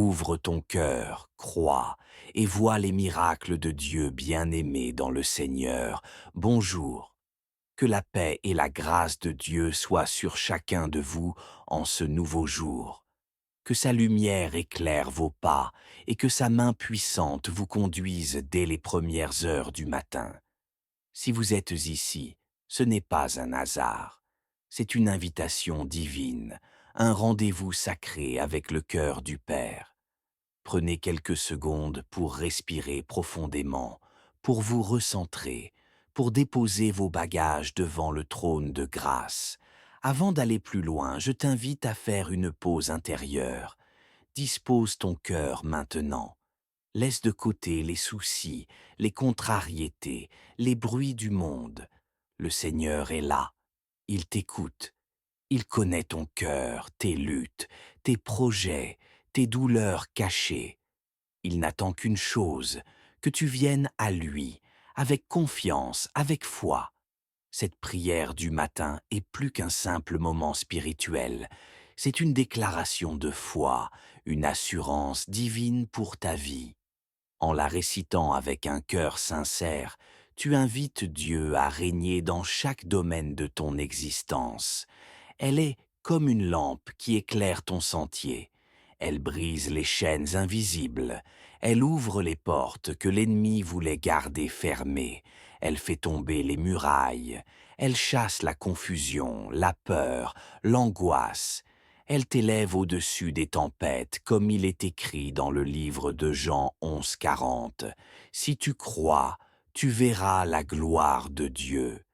Ouvre ton cœur, crois, et vois les miracles de Dieu bien-aimé dans le Seigneur. Bonjour. Que la paix et la grâce de Dieu soient sur chacun de vous en ce nouveau jour. Que sa lumière éclaire vos pas et que sa main puissante vous conduise dès les premières heures du matin. Si vous êtes ici, ce n'est pas un hasard. C'est une invitation divine, un rendez-vous sacré avec le cœur du Père. Prenez quelques secondes pour respirer profondément, pour vous recentrer, pour déposer vos bagages devant le trône de grâce. Avant d'aller plus loin, je t'invite à faire une pause intérieure. Dispose ton cœur maintenant. Laisse de côté les soucis, les contrariétés, les bruits du monde. Le Seigneur est là. Il t'écoute. Il connaît ton cœur, tes luttes, tes projets, tes douleurs cachées. Il n'attend qu'une chose, que tu viennes à lui, avec confiance, avec foi. Cette prière du matin est plus qu'un simple moment spirituel. C'est une déclaration de foi, une assurance divine pour ta vie. En la récitant avec un cœur sincère, tu invites Dieu à régner dans chaque domaine de ton existence. Elle est comme une lampe qui éclaire ton sentier. Elle brise les chaînes invisibles. Elle ouvre les portes que l'ennemi voulait garder fermées. Elle fait tomber les murailles. Elle chasse la confusion, la peur, l'angoisse. Elle t'élève au-dessus des tempêtes, comme il est écrit dans le livre de Jean 11:40. Si tu crois, tu verras la gloire de Dieu.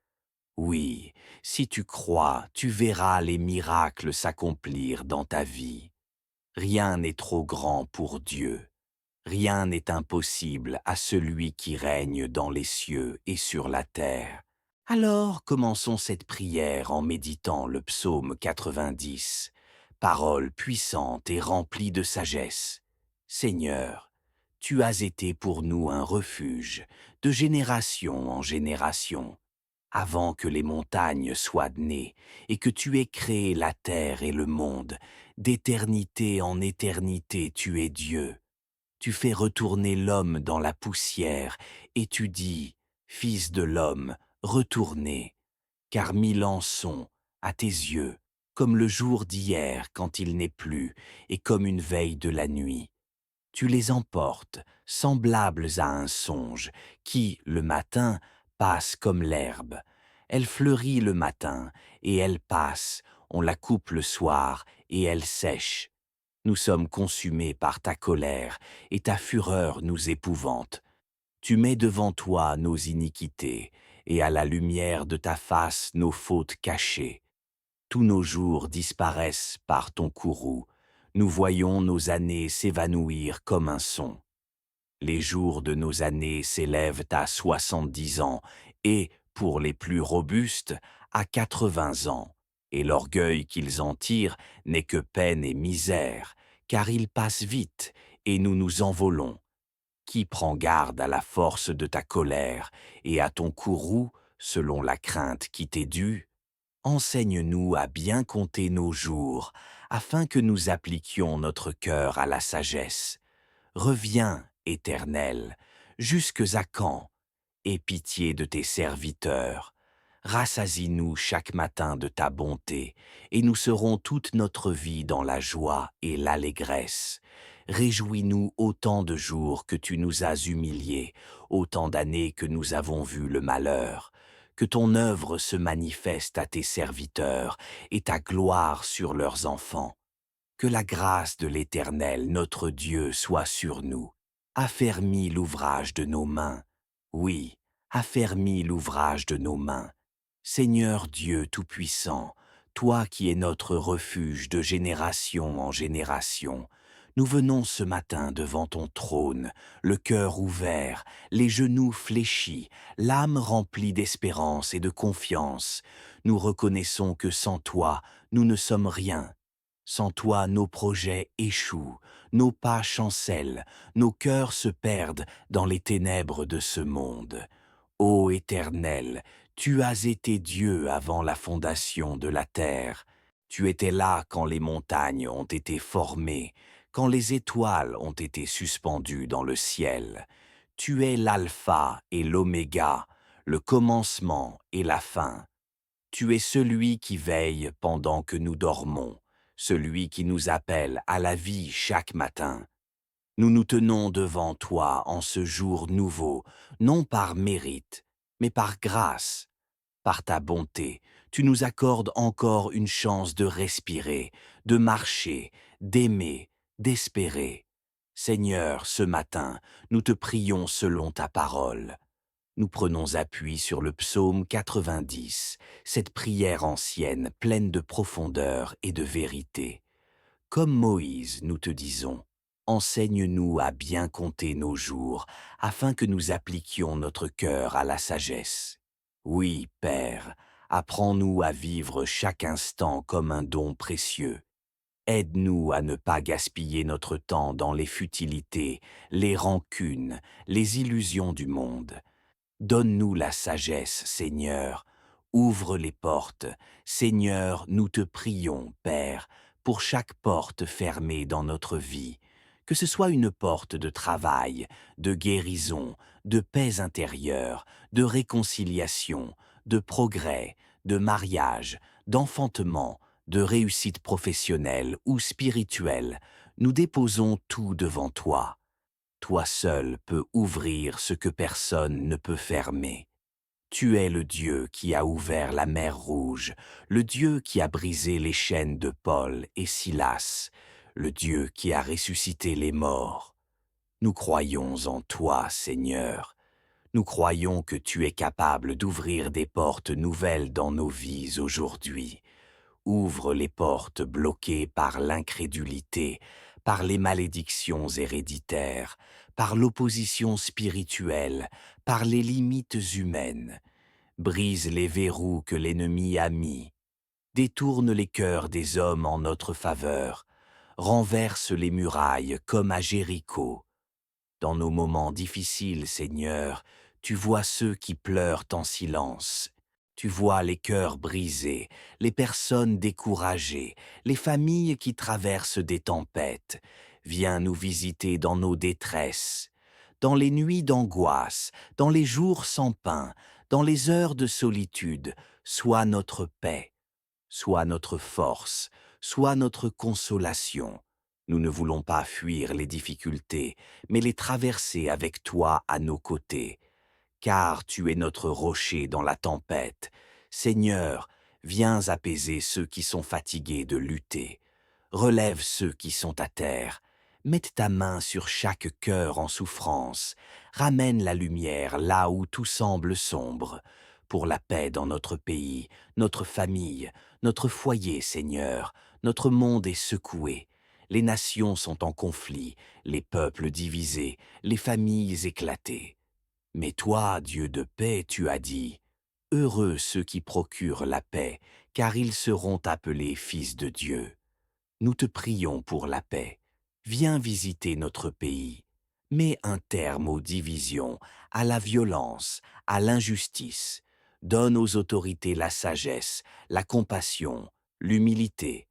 Oui, si tu crois, tu verras les miracles s'accomplir dans ta vie. Rien n'est trop grand pour Dieu. Rien n'est impossible à celui qui règne dans les cieux et sur la terre. Alors commençons cette prière en méditant le psaume 90, parole puissante et remplie de sagesse. Seigneur, tu as été pour nous un refuge, de génération en génération. Avant que les montagnes soient nées et que tu aies créé la terre et le monde, d'éternité en éternité tu es Dieu. Tu fais retourner l'homme dans la poussière et tu dis, Fils de l'homme, retournez, car 1000 ans sont, à tes yeux, comme le jour d'hier quand il n'est plus et comme une veille de la nuit. Tu les emportes, semblables à un songe, qui, le matin, passe comme l'herbe. Elle fleurit le matin, et elle passe, on la coupe le soir, et elle sèche. Nous sommes consumés par ta colère, et ta fureur nous épouvante. Tu mets devant toi nos iniquités, et à la lumière de ta face nos fautes cachées. Tous nos jours disparaissent par ton courroux. Nous voyons nos années s'évanouir comme un son. Les jours de nos années s'élèvent à 70 ans et, pour les plus robustes, à 80 ans. Et l'orgueil qu'ils en tirent n'est que peine et misère, car ils passent vite et nous nous envolons. Qui prend garde à la force de ta colère et à ton courroux selon la crainte qui t'est due? Enseigne-nous à bien compter nos jours, afin que nous appliquions notre cœur à la sagesse. Reviens, Éternel, jusques à quand? Aie pitié de tes serviteurs. Rassasie-nous chaque matin de ta bonté, et nous serons toute notre vie dans la joie et l'allégresse. Réjouis-nous autant de jours que tu nous as humiliés, autant d'années que nous avons vu le malheur. Que ton œuvre se manifeste à tes serviteurs, et ta gloire sur leurs enfants. Que la grâce de l'Éternel, notre Dieu, soit sur nous. Affermis l'ouvrage de nos mains. Oui, affermis l'ouvrage de nos mains. Seigneur Dieu Tout-Puissant, toi qui es notre refuge de génération en génération, nous venons ce matin devant ton trône, le cœur ouvert, les genoux fléchis, l'âme remplie d'espérance et de confiance. Nous reconnaissons que sans toi, nous ne sommes rien. Sans toi, nos projets échouent, nos pas chancellent, nos cœurs se perdent dans les ténèbres de ce monde. Ô Éternel, tu as été Dieu avant la fondation de la terre. Tu étais là quand les montagnes ont été formées, quand les étoiles ont été suspendues dans le ciel. Tu es l'alpha et l'oméga, le commencement et la fin. Tu es celui qui veille pendant que nous dormons, celui qui nous appelle à la vie chaque matin. Nous nous tenons devant toi en ce jour nouveau, non par mérite, mais par grâce. Par ta bonté, tu nous accordes encore une chance de respirer, de marcher, d'aimer, d'espérer. Seigneur, ce matin, nous te prions selon ta parole. Nous prenons appui sur le psaume 90, cette prière ancienne pleine de profondeur et de vérité. Comme Moïse, nous te disons, enseigne-nous à bien compter nos jours, afin que nous appliquions notre cœur à la sagesse. Oui, Père, apprends-nous à vivre chaque instant comme un don précieux. Aide-nous à ne pas gaspiller notre temps dans les futilités, les rancunes, les illusions du monde. Donne-nous la sagesse, Seigneur. Ouvre les portes. Seigneur, nous te prions, Père, pour chaque porte fermée dans notre vie. Que ce soit une porte de travail, de guérison, de paix intérieure, de réconciliation, de progrès, de mariage, d'enfantement, de réussite professionnelle ou spirituelle, nous déposons tout devant toi. Toi seul peux ouvrir ce que personne ne peut fermer. Tu es le Dieu qui a ouvert la mer Rouge, le Dieu qui a brisé les chaînes de Paul et Silas, le Dieu qui a ressuscité les morts. Nous croyons en toi, Seigneur. Nous croyons que tu es capable d'ouvrir des portes nouvelles dans nos vies aujourd'hui. Ouvre les portes bloquées par l'incrédulité, par les malédictions héréditaires, par l'opposition spirituelle, par les limites humaines. Brise les verrous que l'ennemi a mis. Détourne les cœurs des hommes en notre faveur. Renverse les murailles comme à Jéricho. Dans nos moments difficiles, Seigneur, tu vois ceux qui pleurent en silence. Tu vois les cœurs brisés, les personnes découragées, les familles qui traversent des tempêtes. Viens nous visiter dans nos détresses, dans les nuits d'angoisse, dans les jours sans pain, dans les heures de solitude. Sois notre paix, sois notre force, sois notre consolation. Nous ne voulons pas fuir les difficultés, mais les traverser avec toi à nos côtés. Car tu es notre rocher dans la tempête. Seigneur, viens apaiser ceux qui sont fatigués de lutter. Relève ceux qui sont à terre. Mette ta main sur chaque cœur en souffrance. Ramène la lumière là où tout semble sombre. Pour la paix dans notre pays, notre famille, notre foyer, Seigneur, notre monde est secoué. Les nations sont en conflit, les peuples divisés, les familles éclatées. Mais toi, Dieu de paix, tu as dit, « Heureux ceux qui procurent la paix, car ils seront appelés fils de Dieu. » Nous te prions pour la paix. Viens visiter notre pays. Mets un terme aux divisions, à la violence, à l'injustice. Donne aux autorités la sagesse, la compassion, l'humilité.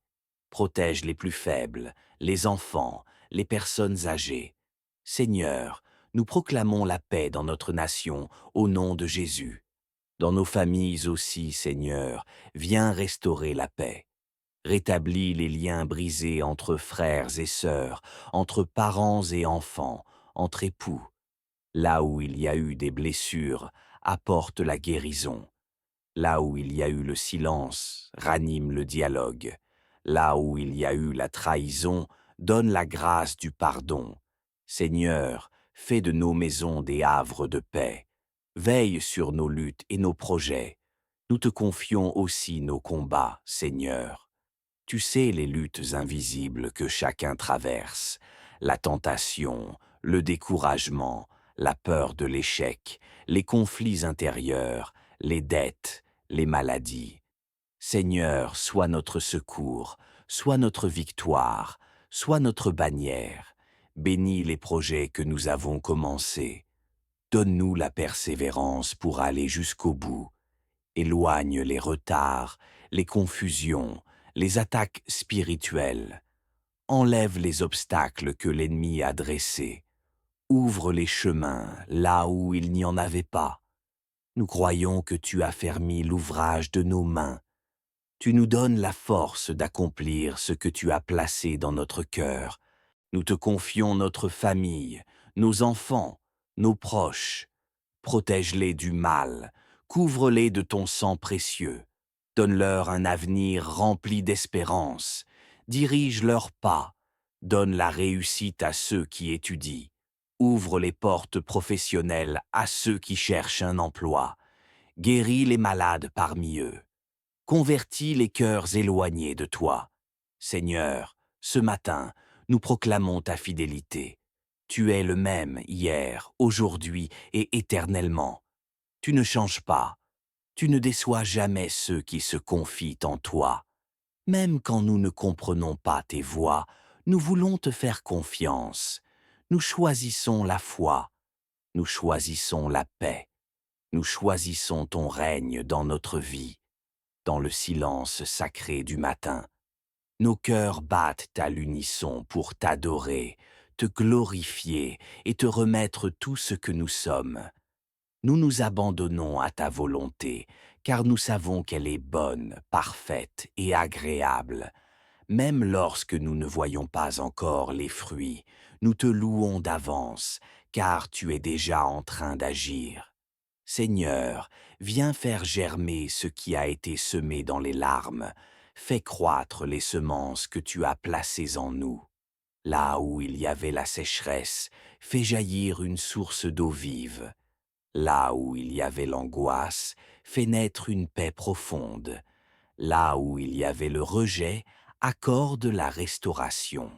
Protège les plus faibles, les enfants, les personnes âgées. Seigneur, nous proclamons la paix dans notre nation au nom de Jésus. Dans nos familles aussi, Seigneur, viens restaurer la paix. Rétablis les liens brisés entre frères et sœurs, entre parents et enfants, entre époux. Là où il y a eu des blessures, apporte la guérison. Là où il y a eu le silence, ranime le dialogue. Là où il y a eu la trahison, donne la grâce du pardon. Seigneur, fais de nos maisons des havres de paix. Veille sur nos luttes et nos projets. Nous te confions aussi nos combats, Seigneur. Tu sais les luttes invisibles que chacun traverse, la tentation, le découragement, la peur de l'échec, les conflits intérieurs, les dettes, les maladies. Seigneur, sois notre secours, sois notre victoire, sois notre bannière. Bénis les projets que nous avons commencés. Donne-nous la persévérance pour aller jusqu'au bout. Éloigne les retards, les confusions, les attaques spirituelles. Enlève les obstacles que l'ennemi a dressés. Ouvre les chemins là où il n'y en avait pas. Nous croyons que tu as fermi l'ouvrage de nos mains. Tu nous donnes la force d'accomplir ce que tu as placé dans notre cœur. Nous te confions notre famille, nos enfants, nos proches. Protège-les du mal, couvre-les de ton sang précieux. Donne-leur un avenir rempli d'espérance. Dirige leurs pas. Donne la réussite à ceux qui étudient. Ouvre les portes professionnelles à ceux qui cherchent un emploi. Guéris les malades parmi eux. Convertis les cœurs éloignés de toi. Seigneur, ce matin, nous proclamons ta fidélité. Tu es le même hier, aujourd'hui et éternellement. Tu ne changes pas. Tu ne déçois jamais ceux qui se confient en toi. Même quand nous ne comprenons pas tes voies, nous voulons te faire confiance. Nous choisissons la foi. Nous choisissons la paix. Nous choisissons ton règne dans notre vie, dans le silence sacré du matin. Nos cœurs battent à l'unisson pour t'adorer, te glorifier et te remettre tout ce que nous sommes. Nous nous abandonnons à ta volonté, car nous savons qu'elle est bonne, parfaite et agréable. Même lorsque nous ne voyons pas encore les fruits, nous te louons d'avance, car tu es déjà en train d'agir. Seigneur, viens faire germer ce qui a été semé dans les larmes. Fais croître les semences que tu as placées en nous. Là où il y avait la sécheresse, fais jaillir une source d'eau vive. Là où il y avait l'angoisse, fais naître une paix profonde. Là où il y avait le rejet, accorde la restauration.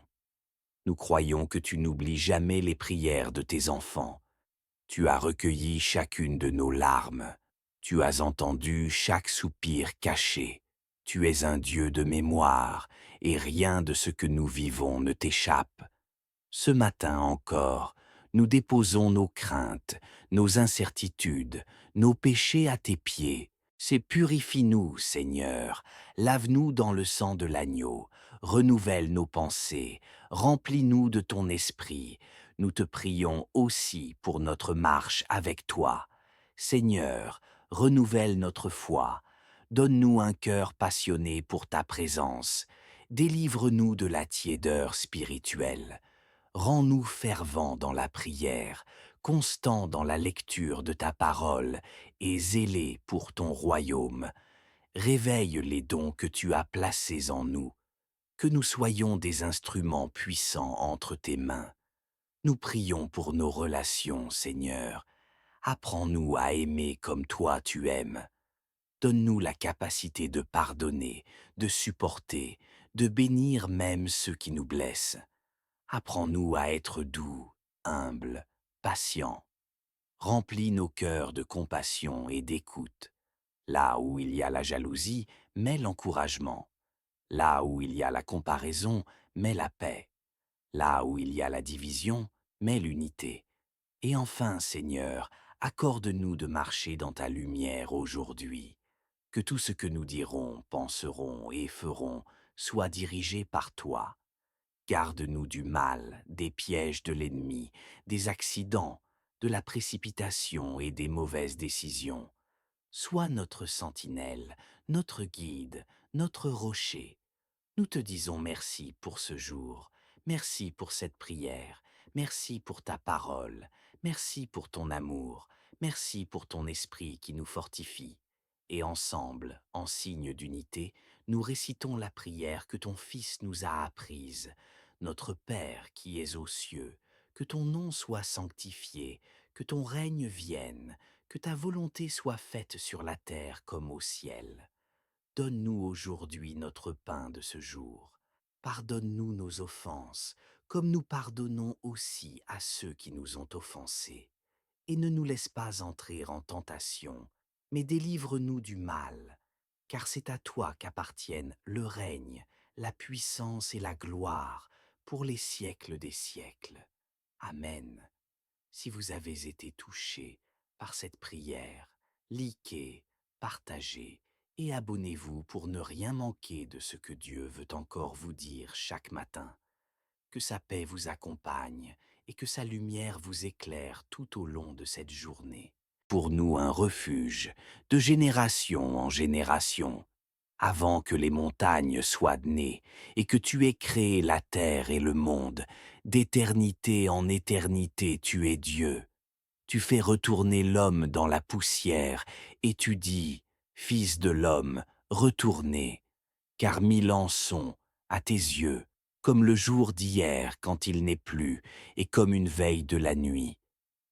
Nous croyons que tu n'oublies jamais les prières de tes enfants. Tu as recueilli chacune de nos larmes. Tu as entendu chaque soupir caché. Tu es un Dieu de mémoire, et rien de ce que nous vivons ne t'échappe. Ce matin encore, nous déposons nos craintes, nos incertitudes, nos péchés à tes pieds. C'est purifie-nous, Seigneur, lave-nous dans le sang de l'agneau, renouvelle nos pensées, remplis-nous de ton esprit. Nous te prions aussi pour notre marche avec toi. Seigneur, renouvelle notre foi, donne-nous un cœur passionné pour ta présence, délivre-nous de la tiédeur spirituelle. Rends-nous fervents dans la prière, constants dans la lecture de ta parole et zélés pour ton royaume. Réveille les dons que tu as placés en nous, que nous soyons des instruments puissants entre tes mains. Nous prions pour nos relations, Seigneur. Apprends-nous à aimer comme toi tu aimes. Donne-nous la capacité de pardonner, de supporter, de bénir même ceux qui nous blessent. Apprends-nous à être doux, humbles, patients. Remplis nos cœurs de compassion et d'écoute. Là où il y a la jalousie, mets l'encouragement. Là où il y a la comparaison, mets la paix. Là où il y a la division, mets l'unité. Et enfin, Seigneur, accorde-nous de marcher dans ta lumière aujourd'hui. Que tout ce que nous dirons, penserons et ferons soit dirigé par toi. Garde-nous du mal, des pièges de l'ennemi, des accidents, de la précipitation et des mauvaises décisions. Sois notre sentinelle, notre guide, notre rocher. Nous te disons merci pour ce jour, merci pour cette prière, merci pour ta parole, merci pour ton amour, merci pour ton esprit qui nous fortifie. Et ensemble, en signe d'unité, nous récitons la prière que ton Fils nous a apprise. Notre Père qui es aux cieux, que ton nom soit sanctifié, que ton règne vienne, que ta volonté soit faite sur la terre comme au ciel. Donne-nous aujourd'hui notre pain de ce jour. Pardonne-nous nos offenses, comme nous pardonnons aussi à ceux qui nous ont offensés. Et ne nous laisse pas entrer en tentation, mais délivre-nous du mal, car c'est à toi qu'appartiennent le règne, la puissance et la gloire pour les siècles des siècles. Amen. Si vous avez été touché par cette prière, likez, partagez et abonnez-vous pour ne rien manquer de ce que Dieu veut encore vous dire chaque matin. Que sa paix vous accompagne et que sa lumière vous éclaire tout au long de cette journée. Pour nous un refuge, de génération en génération, avant que les montagnes soient nées et que tu aies créé la terre et le monde, d'éternité en éternité tu es Dieu. Tu fais retourner l'homme dans la poussière et tu dis, Fils de l'homme, retournez, car 1000 ans sont, à tes yeux, comme le jour d'hier quand il n'est plus, et comme une veille de la nuit.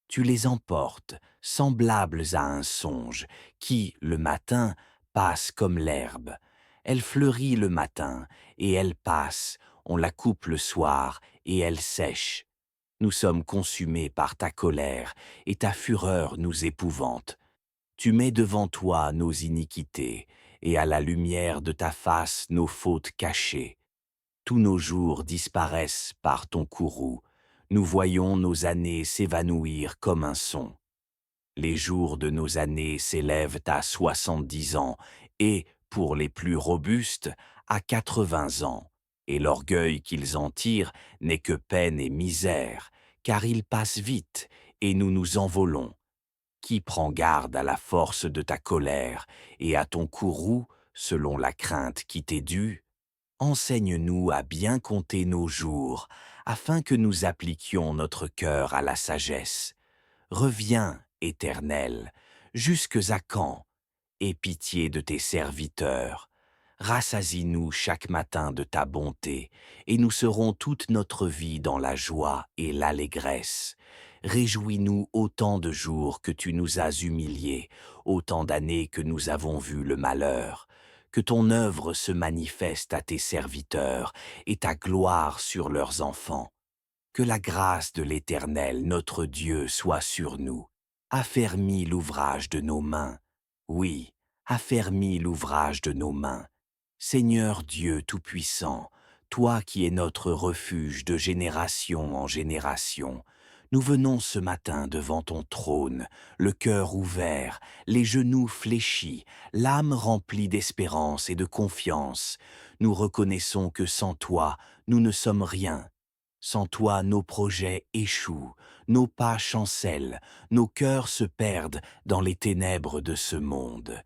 Tu les emportes, semblables à un songe, qui, le matin, passe comme l'herbe. Elle fleurit le matin, et elle passe, on la coupe le soir, et elle sèche. Nous sommes consumés par ta colère, et ta fureur nous épouvante. Tu mets devant toi nos iniquités, et à la lumière de ta face nos fautes cachées. Tous nos jours disparaissent par ton courroux. Nous voyons nos années s'évanouir comme un son. Les jours de nos années s'élèvent à 70 ans et, pour les plus robustes, à 80 ans. Et l'orgueil qu'ils en tirent n'est que peine et misère, car ils passent vite et nous nous envolons. Qui prend garde à la force de ta colère et à ton courroux selon la crainte qui t'est due? Enseigne-nous à bien compter nos jours, afin que nous appliquions notre cœur à la sagesse. Reviens, Éternel, jusques à quand? Aie pitié de tes serviteurs. Rassasie-nous chaque matin de ta bonté, et nous serons toute notre vie dans la joie et l'allégresse. Réjouis-nous autant de jours que tu nous as humiliés, autant d'années que nous avons vu le malheur. Que ton œuvre se manifeste à tes serviteurs, et ta gloire sur leurs enfants. Que la grâce de l'Éternel, notre Dieu, soit sur nous. Affermis l'ouvrage de nos mains. Oui, affermis l'ouvrage de nos mains. Seigneur Dieu Tout-Puissant, toi qui es notre refuge de génération en génération, nous venons ce matin devant ton trône, le cœur ouvert, les genoux fléchis, l'âme remplie d'espérance et de confiance. Nous reconnaissons que sans toi, nous ne sommes rien. Sans toi, nos projets échouent, nos pas chancellent, nos cœurs se perdent dans les ténèbres de ce monde.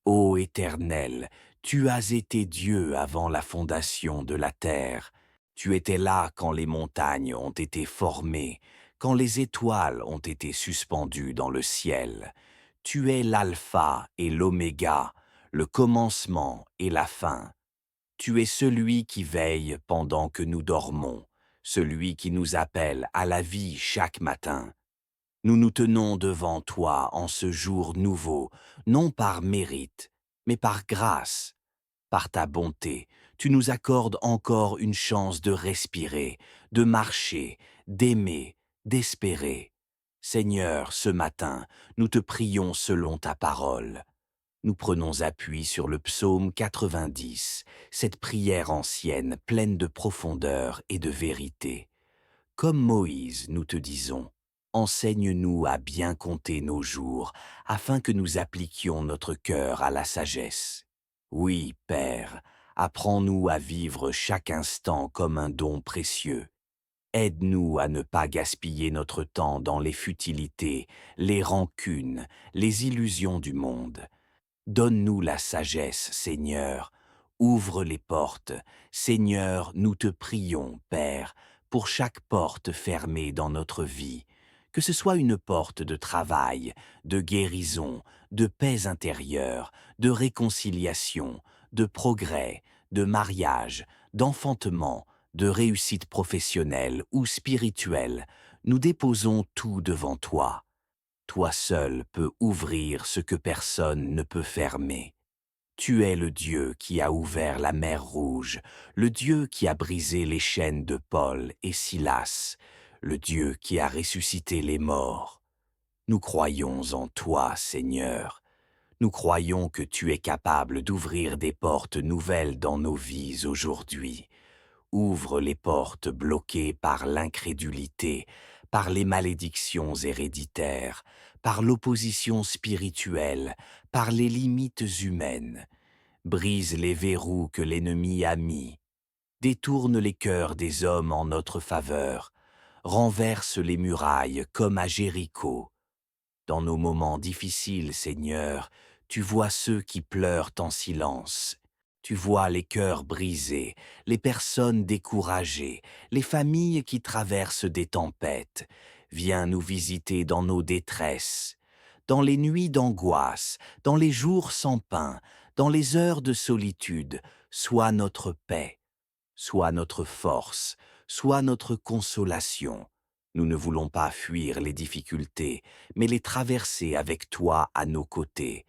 Ô Éternel, tu as été Dieu avant la fondation de la terre. Tu étais là quand les montagnes ont été formées, quand les étoiles ont été suspendues dans le ciel. Tu es l'alpha et l'oméga, le commencement et la fin. Tu es celui qui veille pendant que nous dormons, celui qui nous appelle à la vie chaque matin. Nous nous tenons devant toi en ce jour nouveau, non par mérite, mais par grâce. Par ta bonté, tu nous accordes encore une chance de respirer, de marcher, d'aimer, d'espérer. Seigneur, ce matin, nous te prions selon ta parole. Nous prenons appui sur le psaume 90, cette prière ancienne pleine de profondeur et de vérité. Comme Moïse, nous te disons, enseigne-nous à bien compter nos jours, afin que nous appliquions notre cœur à la sagesse. Oui, Père, apprends-nous à vivre chaque instant comme un don précieux. Aide-nous à ne pas gaspiller notre temps dans les futilités, les rancunes, les illusions du monde. Donne-nous la sagesse, Seigneur. Ouvre les portes. Seigneur, nous te prions, Père, pour chaque porte fermée dans notre vie. Que ce soit une porte de travail, de guérison, de paix intérieure, de réconciliation, de progrès, de mariage, d'enfantement, de réussite professionnelle ou spirituelle, nous déposons tout devant toi. Toi seul peux ouvrir ce que personne ne peut fermer. Tu es le Dieu qui a ouvert la mer Rouge, le Dieu qui a brisé les chaînes de Paul et Silas, le Dieu qui a ressuscité les morts. Nous croyons en toi, Seigneur. Nous croyons que tu es capable d'ouvrir des portes nouvelles dans nos vies aujourd'hui. Ouvre les portes bloquées par l'incrédulité, par les malédictions héréditaires, par l'opposition spirituelle, par les limites humaines. Brise les verrous que l'ennemi a mis. Détourne les cœurs des hommes en notre faveur. Renverse les murailles comme à Jéricho. Dans nos moments difficiles, Seigneur, tu vois ceux qui pleurent en silence. Tu vois les cœurs brisés, les personnes découragées, les familles qui traversent des tempêtes. Viens nous visiter dans nos détresses, dans les nuits d'angoisse, dans les jours sans pain, dans les heures de solitude. Sois notre paix, sois notre force, sois notre consolation. Nous ne voulons pas fuir les difficultés, mais les traverser avec toi à nos côtés,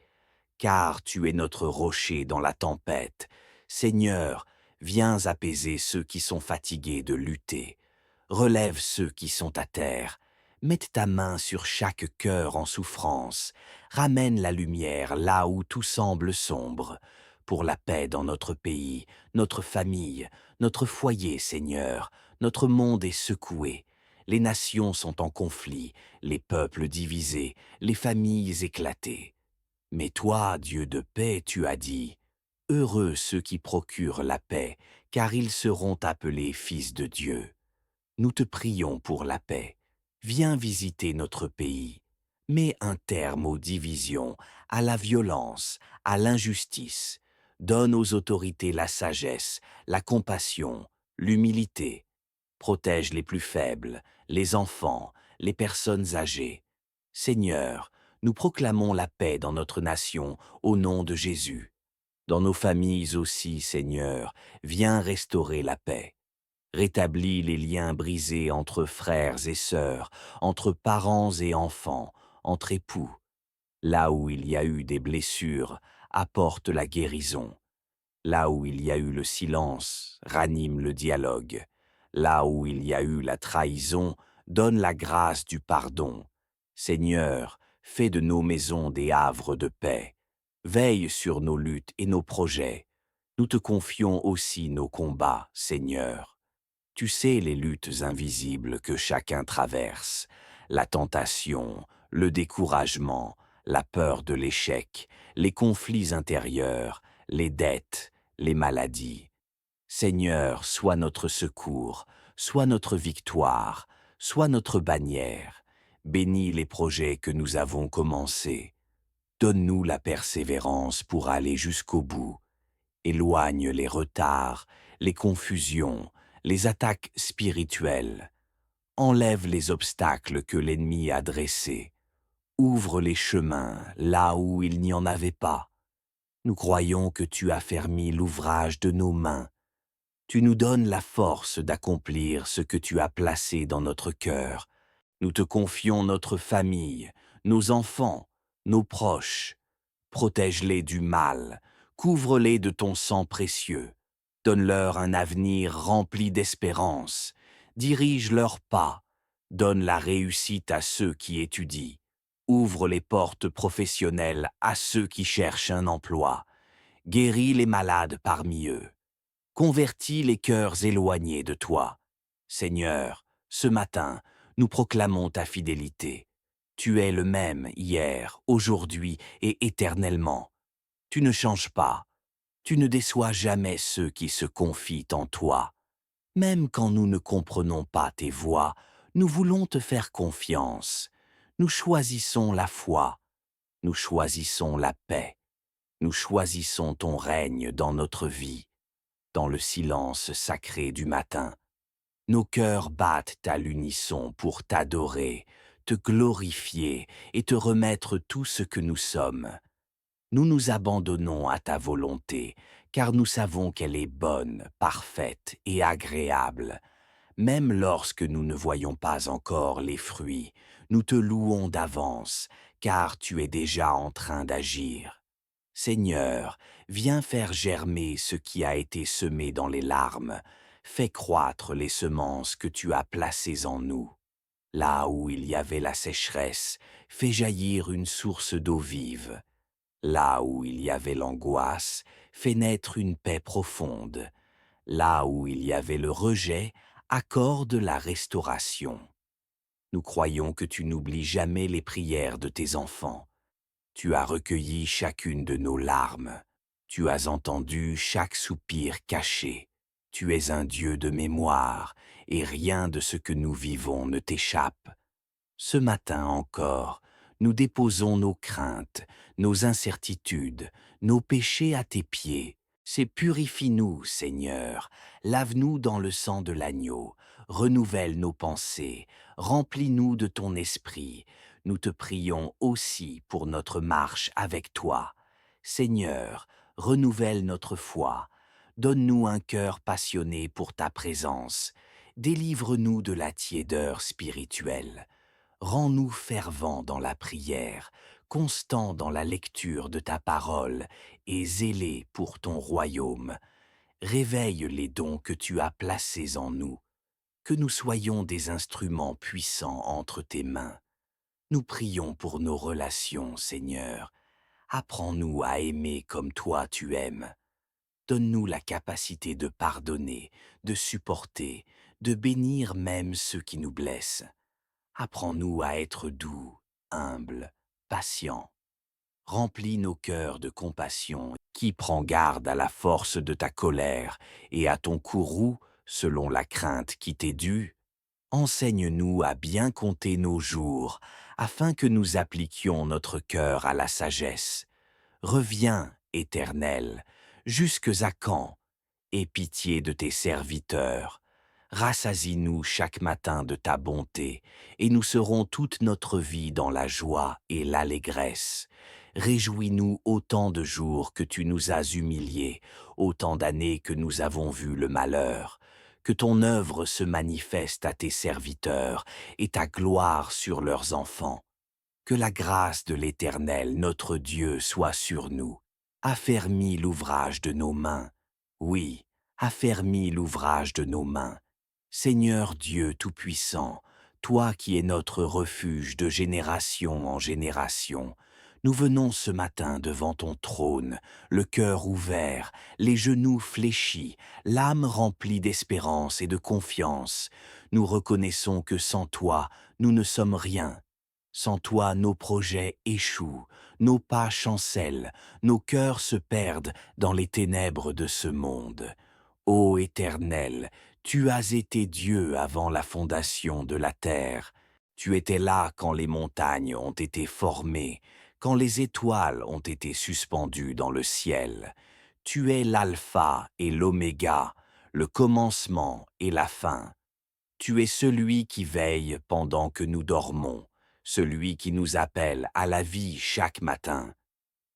car tu es notre rocher dans la tempête. Seigneur, viens apaiser ceux qui sont fatigués de lutter. Relève ceux qui sont à terre. Mette ta main sur chaque cœur en souffrance. Ramène la lumière là où tout semble sombre. Pour la paix dans notre pays, notre famille, notre foyer, Seigneur, notre monde est secoué. Les nations sont en conflit, les peuples divisés, les familles éclatées. Mais toi, Dieu de paix, tu as dit, « Heureux ceux qui procurent la paix, car ils seront appelés fils de Dieu. » Nous te prions pour la paix. Viens visiter notre pays. Mets un terme aux divisions, à la violence, à l'injustice. Donne aux autorités la sagesse, la compassion, l'humilité. Protège les plus faibles, les enfants, les personnes âgées. Seigneur, nous proclamons la paix dans notre nation au nom de Jésus. Dans nos familles aussi, Seigneur, viens restaurer la paix. Rétablis les liens brisés entre frères et sœurs, entre parents et enfants, entre époux. Là où il y a eu des blessures, apporte la guérison. Là où il y a eu le silence, ranime le dialogue. Là où il y a eu la trahison, donne la grâce du pardon. Seigneur, fais de nos maisons des havres de paix. Veille sur nos luttes et nos projets. Nous te confions aussi nos combats, Seigneur. Tu sais les luttes invisibles que chacun traverse, la tentation, le découragement, la peur de l'échec, les conflits intérieurs, les dettes, les maladies. Seigneur, sois notre secours, sois notre victoire, sois notre bannière. Bénis les projets que nous avons commencés. Donne-nous la persévérance pour aller jusqu'au bout. Éloigne les retards, les confusions, les attaques spirituelles. Enlève les obstacles que l'ennemi a dressés. Ouvre les chemins là où il n'y en avait pas. Nous croyons que tu as fermi l'ouvrage de nos mains. Tu nous donnes la force d'accomplir ce que tu as placé dans notre cœur. Nous te confions notre famille, nos enfants, nos proches. Protège-les du mal, couvre-les de ton sang précieux. Donne-leur un avenir rempli d'espérance. Dirige leurs pas. Donne la réussite à ceux qui étudient. Ouvre les portes professionnelles à ceux qui cherchent un emploi. Guéris les malades parmi eux. Convertis les cœurs éloignés de toi. Seigneur, ce matin, nous proclamons ta fidélité. Tu es le même hier, aujourd'hui et éternellement. Tu ne changes pas. Tu ne déçois jamais ceux qui se confient en toi. Même quand nous ne comprenons pas tes voies, nous voulons te faire confiance. Nous choisissons la foi. Nous choisissons la paix. Nous choisissons ton règne dans notre vie, dans le silence sacré du matin. Nos cœurs battent à l'unisson pour t'adorer, te glorifier et te remettre tout ce que nous sommes. Nous nous abandonnons à ta volonté, car nous savons qu'elle est bonne, parfaite et agréable. Même lorsque nous ne voyons pas encore les fruits, nous te louons d'avance, car tu es déjà en train d'agir. Seigneur, viens faire germer ce qui a été semé dans les larmes. Fais croître les semences que tu as placées en nous. Là où il y avait la sécheresse, fais jaillir une source d'eau vive. Là où il y avait l'angoisse, fais naître une paix profonde. Là où il y avait le rejet, accorde la restauration. Nous croyons que tu n'oublies jamais les prières de tes enfants. Tu as recueilli chacune de nos larmes. Tu as entendu chaque soupir caché. Tu es un Dieu de mémoire, et rien de ce que nous vivons ne t'échappe. Ce matin encore, nous déposons nos craintes, nos incertitudes, nos péchés à tes pieds. C'est purifie-nous, Seigneur, lave-nous dans le sang de l'agneau, renouvelle nos pensées, remplis-nous de ton esprit. Nous te prions aussi pour notre marche avec toi. Seigneur, renouvelle notre foi, donne-nous un cœur passionné pour ta présence, délivre-nous de la tiédeur spirituelle. Rends-nous fervents dans la prière, constants dans la lecture de ta parole et zélés pour ton royaume. Réveille les dons que tu as placés en nous, que nous soyons des instruments puissants entre tes mains. Nous prions pour nos relations, Seigneur. Apprends-nous à aimer comme toi tu aimes. Donne-nous la capacité de pardonner, de supporter, de bénir même ceux qui nous blessent. Apprends-nous à être doux, humbles, patients. Remplis nos cœurs de compassion qui prend garde à la force de ta colère et à ton courroux selon la crainte qui t'est due. Enseigne-nous à bien compter nos jours afin que nous appliquions notre cœur à la sagesse. Reviens, Éternel, jusques à quand? Aie pitié de tes serviteurs. Rassasie-nous chaque matin de ta bonté, et nous serons toute notre vie dans la joie et l'allégresse. Réjouis-nous autant de jours que tu nous as humiliés, autant d'années que nous avons vu le malheur. Que ton œuvre se manifeste à tes serviteurs, et ta gloire sur leurs enfants. Que la grâce de l'Éternel, notre Dieu, soit sur nous. Affermis l'ouvrage de nos mains. Oui, affermis l'ouvrage de nos mains. Seigneur Dieu Tout-Puissant, toi qui es notre refuge de génération en génération, nous venons ce matin devant ton trône, le cœur ouvert, les genoux fléchis, l'âme remplie d'espérance et de confiance. Nous reconnaissons que sans toi, nous ne sommes rien. Sans toi, nos projets échouent, nos pas chancellent, nos cœurs se perdent dans les ténèbres de ce monde. Ô Éternel, tu as été Dieu avant la fondation de la terre. Tu étais là quand les montagnes ont été formées, quand les étoiles ont été suspendues dans le ciel. Tu es l'alpha et l'oméga, le commencement et la fin. Tu es celui qui veille pendant que nous dormons, celui qui nous appelle à la vie chaque matin.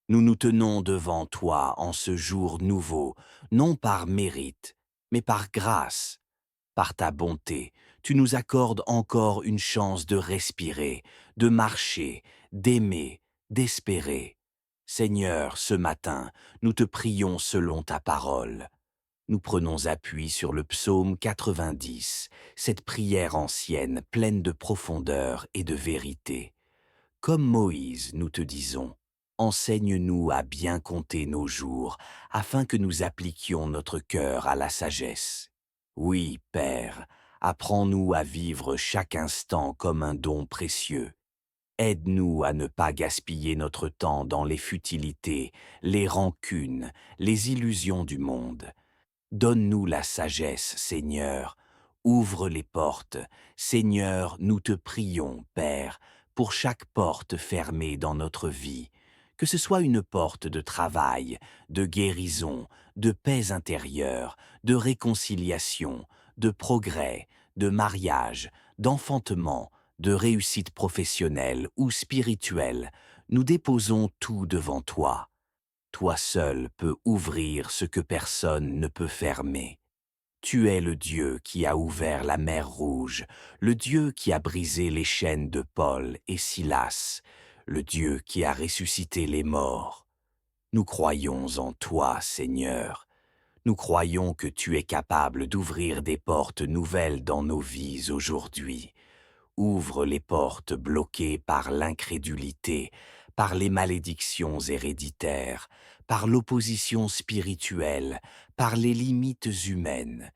Nous nous tenons devant toi en ce jour nouveau, non par mérite, mais par grâce. Par ta bonté, tu nous accordes encore une chance de respirer, de marcher, d'aimer, d'espérer. Seigneur, ce matin, nous te prions selon ta parole. Nous prenons appui sur le psaume 90, cette prière ancienne pleine de profondeur et de vérité. Comme Moïse, nous te disons, enseigne-nous à bien compter nos jours, afin que nous appliquions notre cœur à la sagesse. Oui, Père, apprends-nous à vivre chaque instant comme un don précieux. Aide-nous à ne pas gaspiller notre temps dans les futilités, les rancunes, les illusions du monde. Donne-nous la sagesse, Seigneur. Ouvre les portes. Seigneur, nous te prions, Père, pour chaque porte fermée dans notre vie. Que ce soit une porte de travail, de guérison, de paix intérieure, de réconciliation, de progrès, de mariage, d'enfantement, de réussite professionnelle ou spirituelle, nous déposons tout devant toi. Toi seul peux ouvrir ce que personne ne peut fermer. Tu es le Dieu qui a ouvert la mer Rouge, le Dieu qui a brisé les chaînes de Paul et Silas, le Dieu qui a ressuscité les morts. Nous croyons en toi, Seigneur. Nous croyons que tu es capable d'ouvrir des portes nouvelles dans nos vies aujourd'hui. Ouvre les portes bloquées par l'incrédulité, par les malédictions héréditaires, par l'opposition spirituelle, par les limites humaines.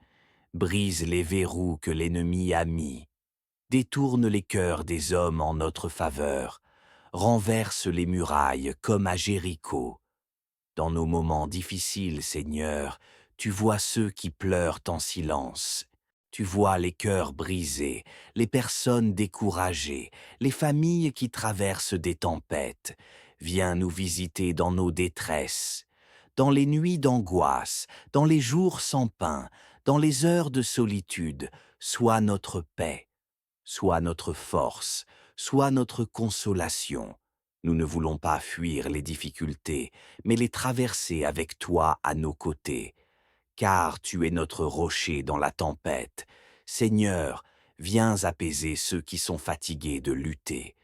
Brise les verrous que l'ennemi a mis. Détourne les cœurs des hommes en notre faveur. Renverse les murailles comme à Jéricho. Dans nos moments difficiles, Seigneur, Tu vois ceux qui pleurent en silence. Tu vois les cœurs brisés, les personnes découragées, les familles qui traversent des tempêtes. Viens nous visiter dans nos détresses, dans les nuits d'angoisse, dans les jours sans pain, dans les heures de solitude. Sois notre paix, sois notre force, sois notre consolation. Nous ne voulons pas fuir les difficultés, mais les traverser avec toi à nos côtés. Car tu es notre rocher dans la tempête. Seigneur, viens apaiser ceux qui sont fatigués de lutter.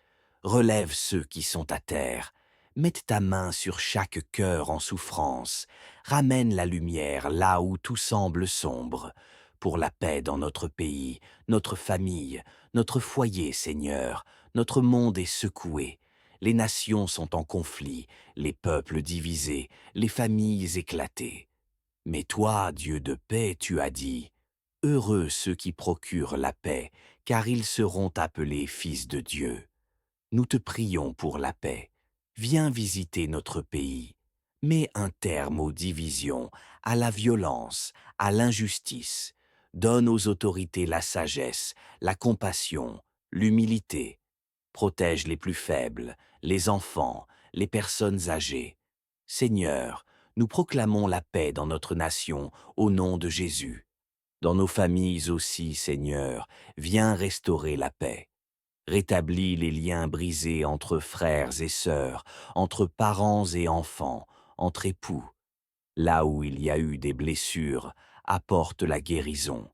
Relève ceux qui sont à terre. Mette ta main sur chaque cœur en souffrance. Ramène la lumière là où tout semble sombre. Pour la paix dans notre pays, notre famille, notre foyer, Seigneur, notre monde est secoué. Les nations sont en conflit, les peuples divisés, les familles éclatées. Mais toi, Dieu de paix, tu as dit, « Heureux ceux qui procurent la paix, car ils seront appelés fils de Dieu. » Nous te prions pour la paix. Viens visiter notre pays. Mets un terme aux divisions, à la violence, à l'injustice. Donne aux autorités la sagesse, la compassion, l'humilité. Protège les plus faibles, les enfants, les personnes âgées. Seigneur, nous proclamons la paix dans notre nation au nom de Jésus. Dans nos familles aussi, Seigneur, viens restaurer la paix. Rétablis les liens brisés entre frères et sœurs, entre parents et enfants, entre époux. Là où il y a eu des blessures, apporte la guérison.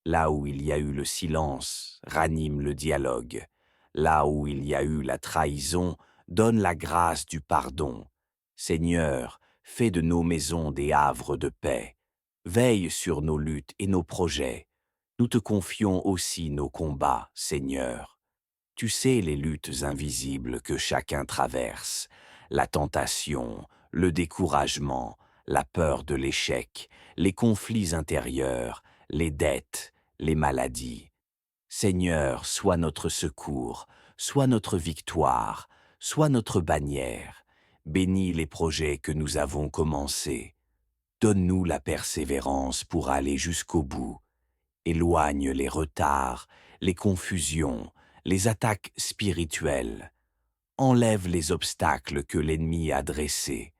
Là où il y a eu le silence, ranime le dialogue. Là où il y a eu la trahison, donne la grâce du pardon. Seigneur, fais de nos maisons des havres de paix. Veille sur nos luttes et nos projets. Nous te confions aussi nos combats, Seigneur. Tu sais les luttes invisibles que chacun traverse, la tentation, le découragement, la peur de l'échec, les conflits intérieurs, les dettes, les maladies. Seigneur, sois notre secours, sois notre victoire, sois notre bannière. Bénis les projets que nous avons commencés. Donne-nous la persévérance pour aller jusqu'au bout. Éloigne les retards, les confusions, les attaques spirituelles. Enlève les obstacles que l'ennemi a dressés.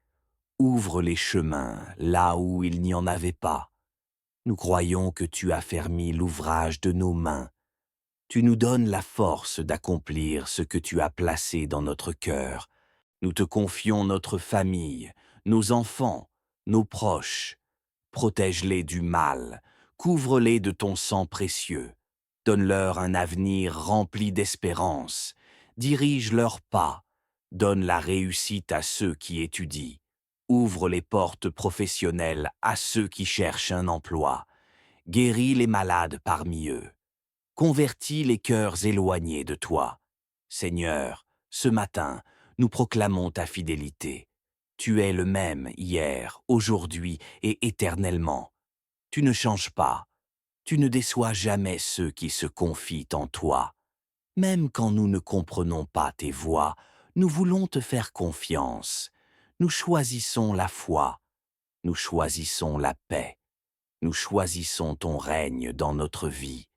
Ouvre les chemins là où il n'y en avait pas. Nous croyons que tu as fermi l'ouvrage de nos mains. Tu nous donnes la force d'accomplir ce que tu as placé dans notre cœur. Nous te confions notre famille, nos enfants, nos proches. Protège-les du mal, couvre-les de ton sang précieux. Donne-leur un avenir rempli d'espérance. Dirige leurs pas. Donne la réussite à ceux qui étudient. Ouvre les portes professionnelles à ceux qui cherchent un emploi. Guéris les malades parmi eux. Convertis les cœurs éloignés de toi. Seigneur, ce matin, nous proclamons ta fidélité. Tu es le même hier, aujourd'hui et éternellement. Tu ne changes pas. Tu ne déçois jamais ceux qui se confient en toi. Même quand nous ne comprenons pas tes voies, nous voulons te faire confiance. Nous choisissons la foi. Nous choisissons la paix. Nous choisissons ton règne dans notre vie,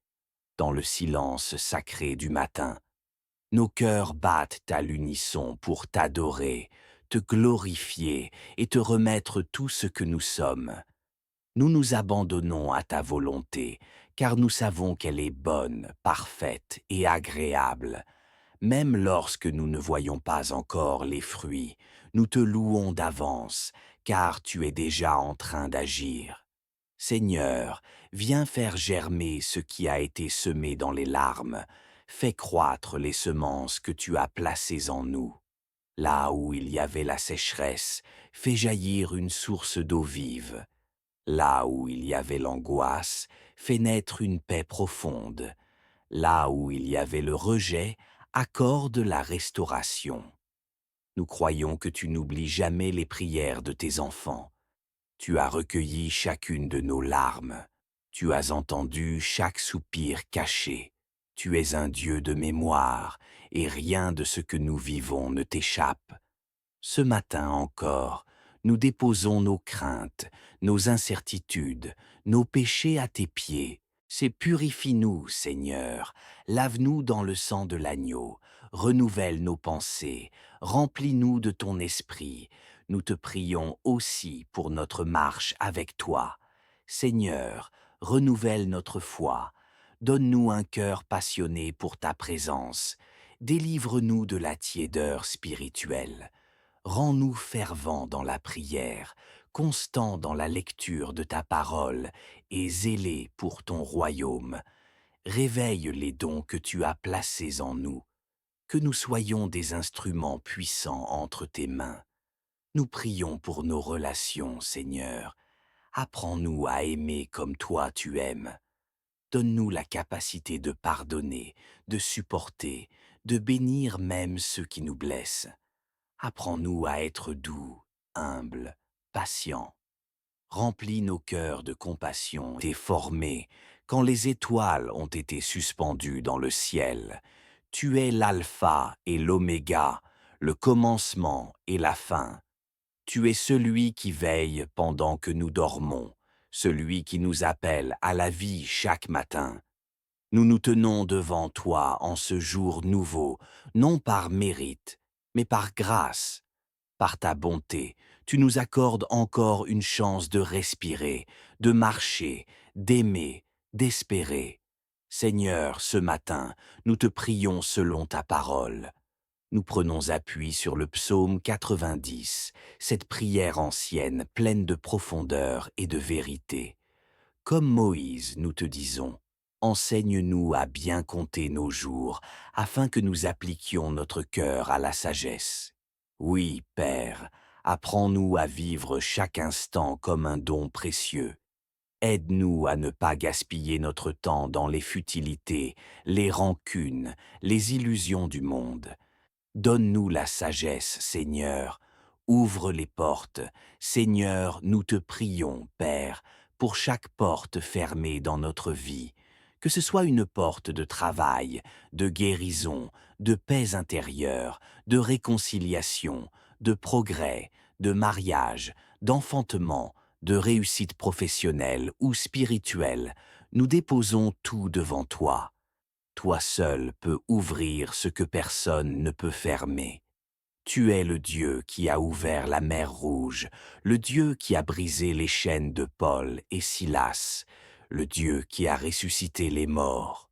dans le silence sacré du matin. Nos cœurs battent à l'unisson pour t'adorer, te glorifier et te remettre tout ce que nous sommes. Nous nous abandonnons à ta volonté, car nous savons qu'elle est bonne, parfaite et agréable. Même lorsque nous ne voyons pas encore les fruits, nous te louons d'avance, car tu es déjà en train d'agir. Seigneur, viens faire germer ce qui a été semé dans les larmes. Fais croître les semences que tu as placées en nous. Là où il y avait la sécheresse, fais jaillir une source d'eau vive. Là où il y avait l'angoisse, fais naître une paix profonde. Là où il y avait le rejet, accorde la restauration. Nous croyons que tu n'oublies jamais les prières de tes enfants. Tu as recueilli chacune de nos larmes. Tu as entendu chaque soupir caché. Tu es un Dieu de mémoire, et rien de ce que nous vivons ne t'échappe. Ce matin encore, Nous déposons nos craintes, nos incertitudes, nos péchés à tes pieds. C'est purifie-nous, Seigneur, lave-nous dans le sang de l'agneau, renouvelle nos pensées, remplis-nous de ton esprit. Nous te prions aussi pour notre marche avec toi. Seigneur, renouvelle notre foi, donne-nous un cœur passionné pour ta présence, délivre-nous de la tiédeur spirituelle. Rends-nous fervents dans la prière, constants dans la lecture de ta parole et zélés pour ton royaume. Réveille les dons que tu as placés en nous, que nous soyons des instruments puissants entre tes mains. Nous prions pour nos relations, Seigneur. Apprends-nous à aimer comme toi tu aimes. Donne-nous la capacité de pardonner, de supporter, de bénir même ceux qui nous blessent. Apprends-nous à être doux, humbles, patients. Remplis nos cœurs de compassion et formés quand les étoiles ont été suspendues dans le ciel. Tu es l'alpha et l'oméga, le commencement et la fin. Tu es celui qui veille pendant que nous dormons, celui qui nous appelle à la vie chaque matin. Nous nous tenons devant toi en ce jour nouveau, non par mérite, mais par grâce. Par ta bonté, tu nous accordes encore une chance de respirer, de marcher, d'aimer, d'espérer. Seigneur, ce matin, nous te prions selon ta parole. Nous prenons appui sur le psaume 90, cette prière ancienne pleine de profondeur et de vérité. Comme Moïse, nous te disons, enseigne-nous à bien compter nos jours, afin que nous appliquions notre cœur à la sagesse. Oui, Père, apprends-nous à vivre chaque instant comme un don précieux. Aide-nous à ne pas gaspiller notre temps dans les futilités, les rancunes, les illusions du monde. Donne-nous la sagesse, Seigneur. Ouvre les portes. Seigneur, nous te prions, Père, pour chaque porte fermée dans notre vie, que ce soit une porte de travail, de guérison, de paix intérieure, de réconciliation, de progrès, de mariage, d'enfantement, de réussite professionnelle ou spirituelle, nous déposons tout devant toi. Toi seul peux ouvrir ce que personne ne peut fermer. Tu es le Dieu qui a ouvert la mer Rouge, le Dieu qui a brisé les chaînes de Paul et Silas, le Dieu qui a ressuscité les morts.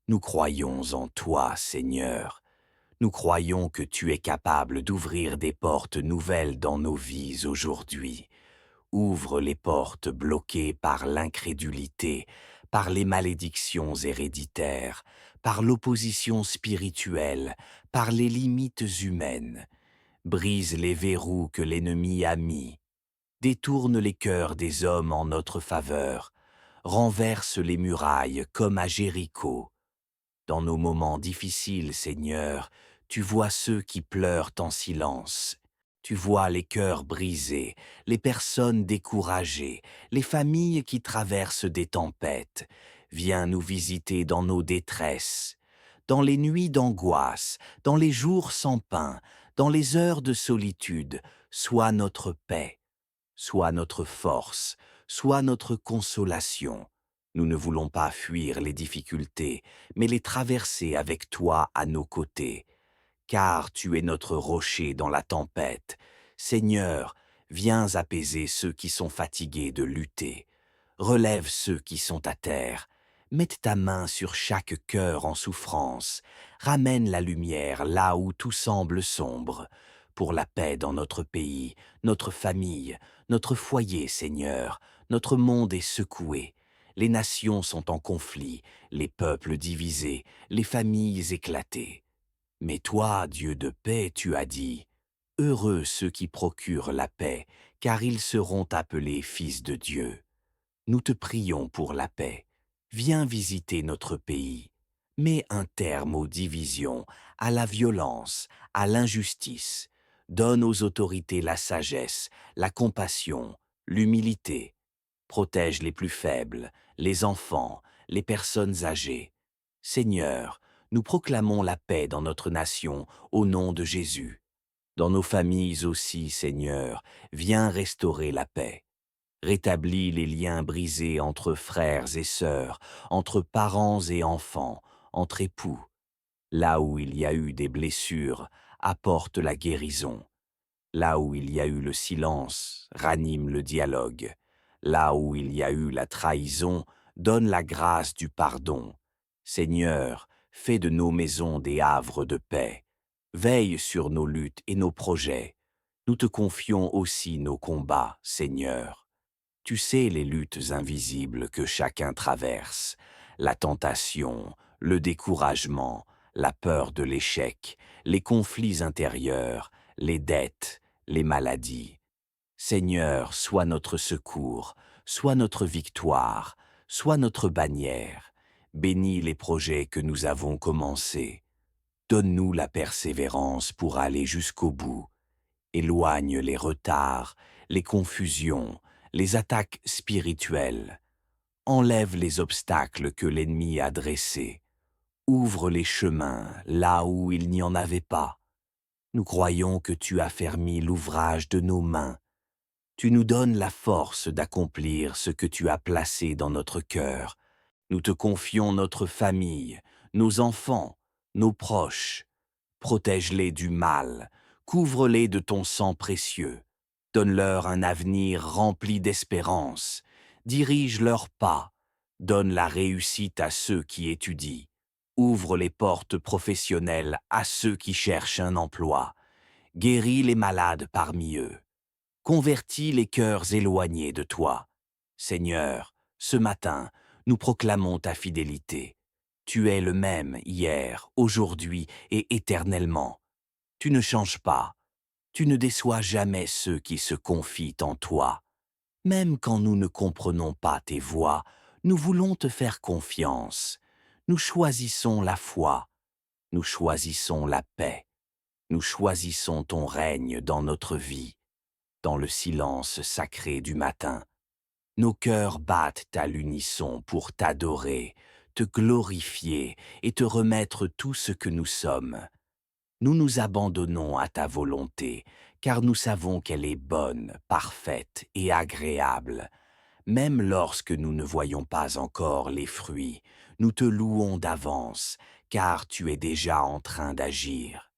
Nous croyons en toi, Seigneur. Nous croyons que tu es capable d'ouvrir des portes nouvelles dans nos vies aujourd'hui. Ouvre les portes bloquées par l'incrédulité, par les malédictions héréditaires, par l'opposition spirituelle, par les limites humaines. Brise les verrous que l'ennemi a mis. Détourne les cœurs des hommes en notre faveur. Renverse les murailles comme à Jéricho. Dans nos moments difficiles, Seigneur, tu vois ceux qui pleurent en silence. Tu vois les cœurs brisés, les personnes découragées, les familles qui traversent des tempêtes. Viens nous visiter dans nos détresses, dans les nuits d'angoisse, dans les jours sans pain, dans les heures de solitude. Sois notre paix, sois notre force, sois notre consolation. Nous ne voulons pas fuir les difficultés, mais les traverser avec toi à nos côtés. Car tu es notre rocher dans la tempête. Seigneur, viens apaiser ceux qui sont fatigués de lutter. Relève ceux qui sont à terre. Mette ta main sur chaque cœur en souffrance. Ramène la lumière là où tout semble sombre. Pour la paix dans notre pays, notre famille, notre foyer, Seigneur, notre monde est secoué. Les nations sont en conflit, les peuples divisés, les familles éclatées. Mais toi, Dieu de paix, tu as dit, « Heureux ceux qui procurent la paix, car ils seront appelés fils de Dieu. » Nous te prions pour la paix. Viens visiter notre pays. Mets un terme aux divisions, à la violence, à l'injustice. Donne aux autorités la sagesse, la compassion, l'humilité. Protège les plus faibles, les enfants, les personnes âgées. Seigneur, nous proclamons la paix dans notre nation au nom de Jésus. Dans nos familles aussi, Seigneur, viens restaurer la paix. Rétablis les liens brisés entre frères et sœurs, entre parents et enfants, entre époux. Là où il y a eu des blessures, apporte la guérison. Là où il y a eu le silence, ranime le dialogue. Là où il y a eu la trahison, donne la grâce du pardon. Seigneur, fais de nos maisons des havres de paix. Veille sur nos luttes et nos projets. Nous te confions aussi nos combats, Seigneur. Tu sais les luttes invisibles que chacun traverse, la tentation, le découragement, la peur de l'échec, les conflits intérieurs, les dettes, les maladies. Seigneur, sois notre secours, sois notre victoire, sois notre bannière. Bénis les projets que nous avons commencés. Donne-nous la persévérance pour aller jusqu'au bout. Éloigne les retards, les confusions, les attaques spirituelles. Enlève les obstacles que l'ennemi a dressés. Ouvre les chemins là où il n'y en avait pas. Nous croyons que tu as fermi l'ouvrage de nos mains. Tu nous donnes la force d'accomplir ce que tu as placé dans notre cœur. Nous te confions notre famille, nos enfants, nos proches. Protège-les du mal, couvre-les de ton sang précieux. Donne-leur un avenir rempli d'espérance. Dirige leurs pas. Donne la réussite à ceux qui étudient. Ouvre les portes professionnelles à ceux qui cherchent un emploi. Guéris les malades parmi eux. Convertis les cœurs éloignés de toi. Seigneur, ce matin, nous proclamons ta fidélité. Tu es le même hier, aujourd'hui et éternellement. Tu ne changes pas. Tu ne déçois jamais ceux qui se confient en toi. Même quand nous ne comprenons pas tes voies, nous voulons te faire confiance. Nous choisissons la foi. Nous choisissons la paix. Nous choisissons ton règne dans notre vie, dans le silence sacré du matin. Nos cœurs battent à l'unisson pour t'adorer, te glorifier et te remettre tout ce que nous sommes. Nous nous abandonnons à ta volonté, car nous savons qu'elle est bonne, parfaite et agréable. Même lorsque nous ne voyons pas encore les fruits, nous te louons d'avance, car tu es déjà en train d'agir.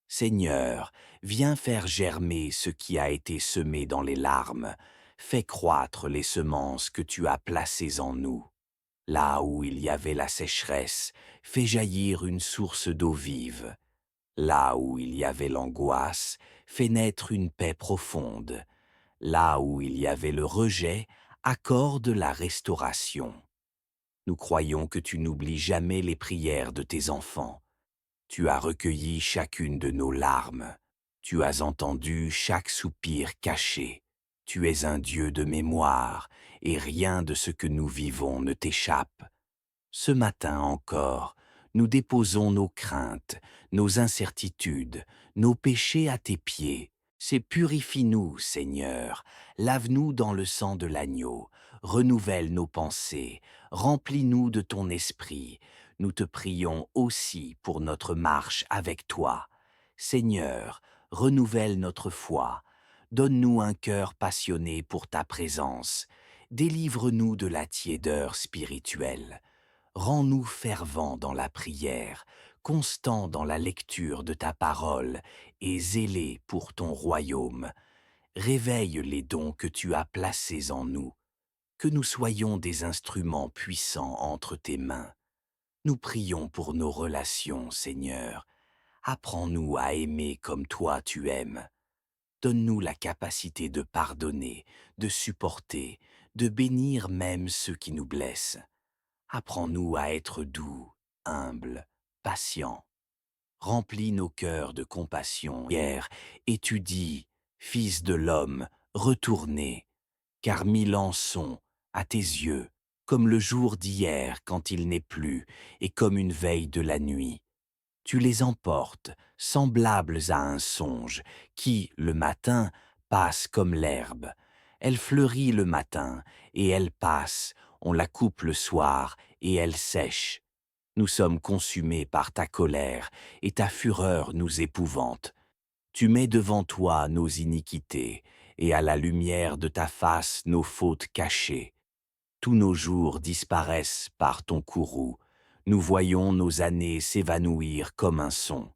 Seigneur, viens faire germer ce qui a été semé dans les larmes. Fais croître les semences que tu as placées en nous. Là où il y avait la sécheresse, fais jaillir une source d'eau vive. Là où il y avait l'angoisse, fais naître une paix profonde. Là où il y avait le rejet, accorde la restauration. Nous croyons que tu n'oublies jamais les prières de tes enfants. Tu as recueilli chacune de nos larmes. Tu as entendu chaque soupir caché. Tu es un Dieu de mémoire, et rien de ce que nous vivons ne t'échappe. Ce matin encore, nous déposons nos craintes, nos incertitudes, nos péchés à tes pieds. C'est purifie-nous, Seigneur, lave-nous dans le sang de l'agneau, renouvelle nos pensées, remplis-nous de ton esprit. Nous te prions aussi pour notre marche avec toi. Seigneur, renouvelle notre foi, donne-nous un cœur passionné pour ta présence, délivre-nous de la tiédeur spirituelle. Rends-nous fervents dans la prière, constants dans la lecture de ta parole et zélés pour ton royaume. Réveille les dons que tu as placés en nous, que nous soyons des instruments puissants entre tes mains. Nous prions pour nos relations, Seigneur. Apprends-nous à aimer comme toi tu aimes. Donne-nous la capacité de pardonner, de supporter, de bénir même ceux qui nous blessent. Apprends-nous à être doux, humbles, patients. Remplis nos cœurs de compassion. Hier, et tu dis, Fils de l'homme, retournez, car 1000 ans sont, à tes yeux, comme le jour d'hier quand il n'est plus, et comme une veille de la nuit. Tu les emportes, semblables à un songe, qui, le matin, passe comme l'herbe. Elle fleurit le matin, et elle passe, on la coupe le soir, et elle sèche. Nous sommes consumés par ta colère, et ta fureur nous épouvante. Tu mets devant toi nos iniquités, et à la lumière de ta face nos fautes cachées. Tous nos jours disparaissent par ton courroux. Nous voyons nos années s'évanouir comme un son.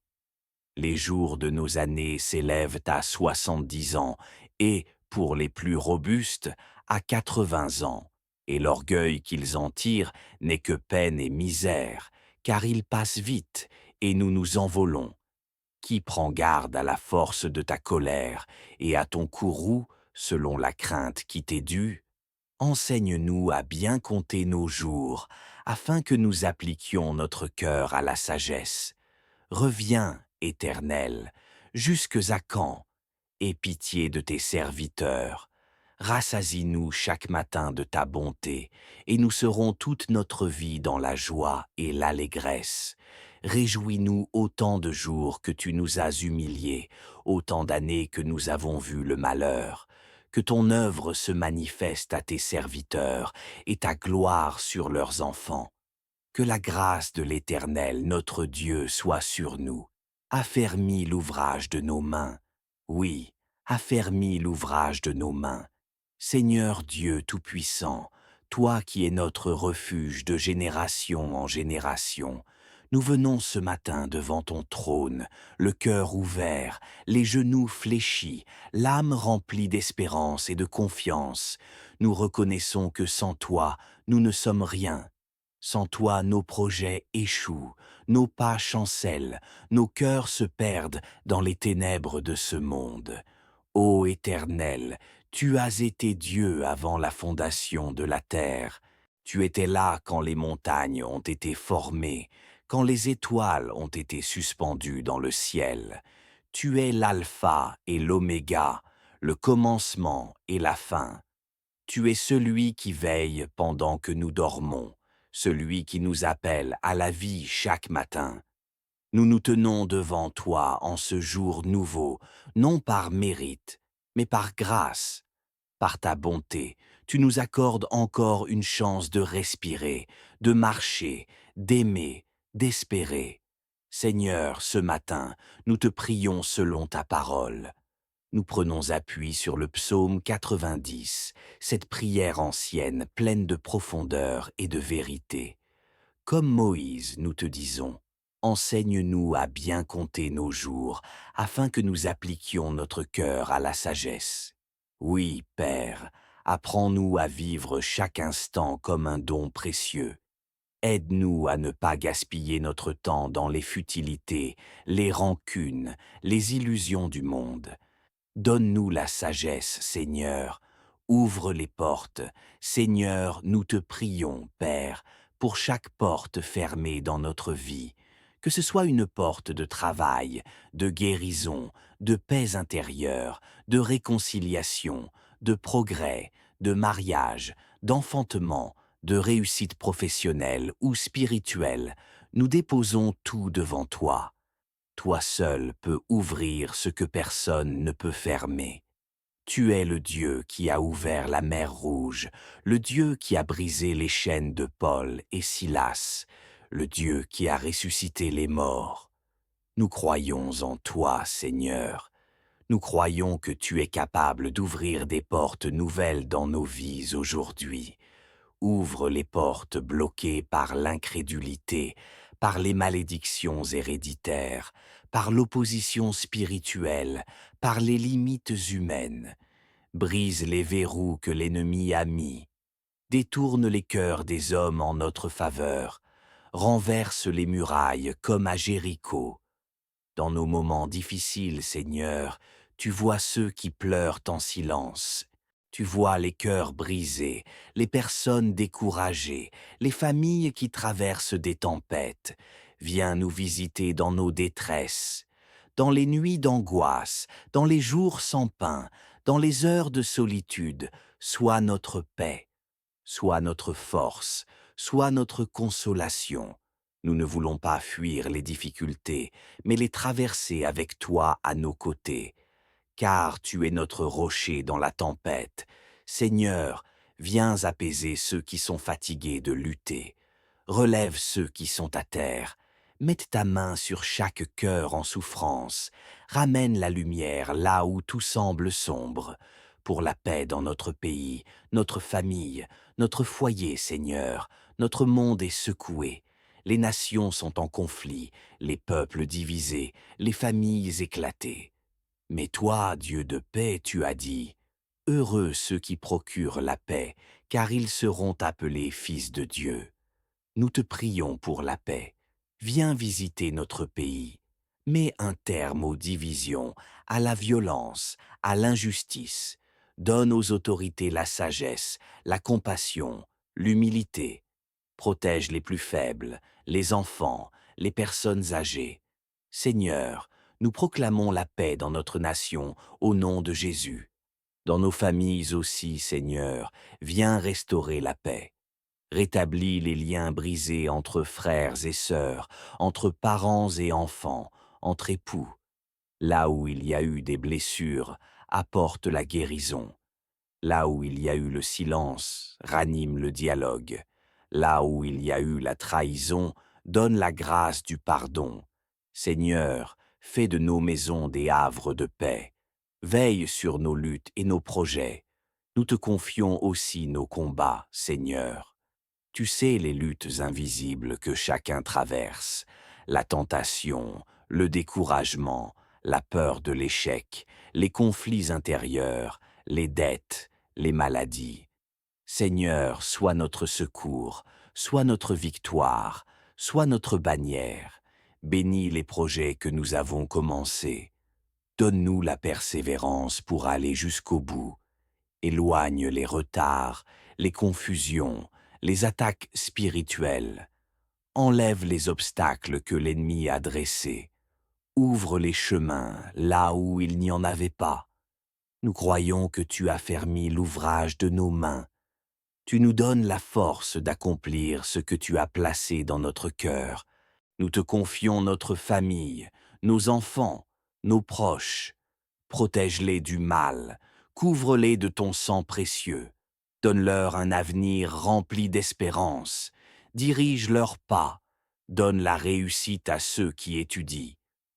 Les jours de nos années s'élèvent à 70 ans et, pour les plus robustes, à 80 ans. Et l'orgueil qu'ils en tirent n'est que peine et misère, car ils passent vite et nous nous envolons. Qui prend garde à la force de ta colère et à ton courroux selon la crainte qui t'est due? Enseigne-nous à bien compter nos jours, afin que nous appliquions notre cœur à la sagesse. Reviens, Éternel, jusques à quand? Aie pitié de tes serviteurs. Rassasie-nous chaque matin de ta bonté, et nous serons toute notre vie dans la joie et l'allégresse. Réjouis-nous autant de jours que tu nous as humiliés, autant d'années que nous avons vu le malheur. Que ton œuvre se manifeste à tes serviteurs, et ta gloire sur leurs enfants. Que la grâce de l'Éternel, notre Dieu, soit sur nous. Affermis l'ouvrage de nos mains. Oui, affermis l'ouvrage de nos mains. Seigneur Dieu Tout-Puissant, toi qui es notre refuge de génération en génération, nous venons ce matin devant ton trône, le cœur ouvert, les genoux fléchis, l'âme remplie d'espérance et de confiance. Nous reconnaissons que sans toi, nous ne sommes rien. Sans toi, nos projets échouent, nos pas chancellent, nos cœurs se perdent dans les ténèbres de ce monde. Ô Éternel, tu as été Dieu avant la fondation de la terre. Tu étais là quand les montagnes ont été formées, quand les étoiles ont été suspendues dans le ciel. Tu es l'alpha et l'oméga, le commencement et la fin. Tu es celui qui veille pendant que nous dormons, celui qui nous appelle à la vie chaque matin. Nous nous tenons devant toi en ce jour nouveau, non par mérite, mais par grâce. Par ta bonté, tu nous accordes encore une chance de respirer, de marcher, d'aimer, d'espérer. Seigneur, ce matin, nous te prions selon ta parole. Nous prenons appui sur le psaume 90, cette prière ancienne pleine de profondeur et de vérité. Comme Moïse, nous te disons, enseigne-nous à bien compter nos jours, afin que nous appliquions notre cœur à la sagesse. Oui, Père, apprends-nous à vivre chaque instant comme un don précieux. Aide-nous à ne pas gaspiller notre temps dans les futilités, les rancunes, les illusions du monde. Donne-nous la sagesse, Seigneur. Ouvre les portes. Seigneur, nous te prions, Père, pour chaque porte fermée dans notre vie. Que ce soit une porte de travail, de guérison, de paix intérieure, de réconciliation, de progrès, de mariage, d'enfantement, de réussite professionnelle ou spirituelle, nous déposons tout devant toi. Toi seul peux ouvrir ce que personne ne peut fermer. Tu es le Dieu qui a ouvert la mer Rouge, le Dieu qui a brisé les chaînes de Paul et Silas, le Dieu qui a ressuscité les morts. Nous croyons en toi, Seigneur. Nous croyons que tu es capable d'ouvrir des portes nouvelles dans nos vies aujourd'hui. Ouvre les portes bloquées par l'incrédulité, par les malédictions héréditaires, par l'opposition spirituelle, par les limites humaines. Brise les verrous que l'ennemi a mis. Détourne les cœurs des hommes en notre faveur. Renverse les murailles comme à Jéricho. Dans nos moments difficiles, Seigneur, tu vois ceux qui pleurent en silence. Tu vois les cœurs brisés, les personnes découragées, les familles qui traversent des tempêtes. Viens nous visiter dans nos détresses, dans les nuits d'angoisse, dans les jours sans pain, dans les heures de solitude. Sois notre paix, sois notre force, sois notre consolation. Nous ne voulons pas fuir les difficultés, mais les traverser avec toi à nos côtés. Car tu es notre rocher dans la tempête. Seigneur, viens apaiser ceux qui sont fatigués de lutter. Relève ceux qui sont à terre. Mette ta main sur chaque cœur en souffrance, ramène la lumière là où tout semble sombre, pour la paix dans notre pays, notre famille, notre foyer, Seigneur. Notre monde est secoué, les nations sont en conflit, les peuples divisés, les familles éclatées. Mais toi, Dieu de paix, tu as dit, « Heureux ceux qui procurent la paix, car ils seront appelés fils de Dieu. » Nous te prions pour la paix. Viens visiter notre pays. Mets un terme aux divisions, à la violence, à l'injustice. Donne aux autorités la sagesse, la compassion, l'humilité. Protège les plus faibles, les enfants, les personnes âgées. Seigneur, nous proclamons la paix dans notre nation au nom de Jésus. Dans nos familles aussi, Seigneur, viens restaurer la paix. Rétablis les liens brisés entre frères et sœurs, entre parents et enfants, entre époux. Là où il y a eu des blessures, apporte la guérison. Là où il y a eu le silence, ranime le dialogue. Là où il y a eu la trahison, donne la grâce du pardon. Seigneur, fais de nos maisons des havres de paix. Veille sur nos luttes et nos projets. Nous te confions aussi nos combats, Seigneur. Tu sais les luttes invisibles que chacun traverse, la tentation, le découragement, la peur de l'échec, les conflits intérieurs, les dettes, les maladies. Seigneur, sois notre secours, sois notre victoire, sois notre bannière. Bénis les projets que nous avons commencés. Donne-nous la persévérance pour aller jusqu'au bout. Éloigne les retards, les confusions, les attaques spirituelles. Enlève les obstacles que l'ennemi a dressés. Ouvre les chemins là où il n'y en avait pas. Nous croyons que tu as fermi l'ouvrage de nos mains. Tu nous donnes la force d'accomplir ce que tu as placé dans notre cœur. Nous te confions notre famille, nos enfants, nos proches. Protège-les du mal, couvre-les de ton sang précieux. Donne-leur un avenir rempli d'espérance. Dirige leurs pas. Donne la réussite à ceux qui étudient.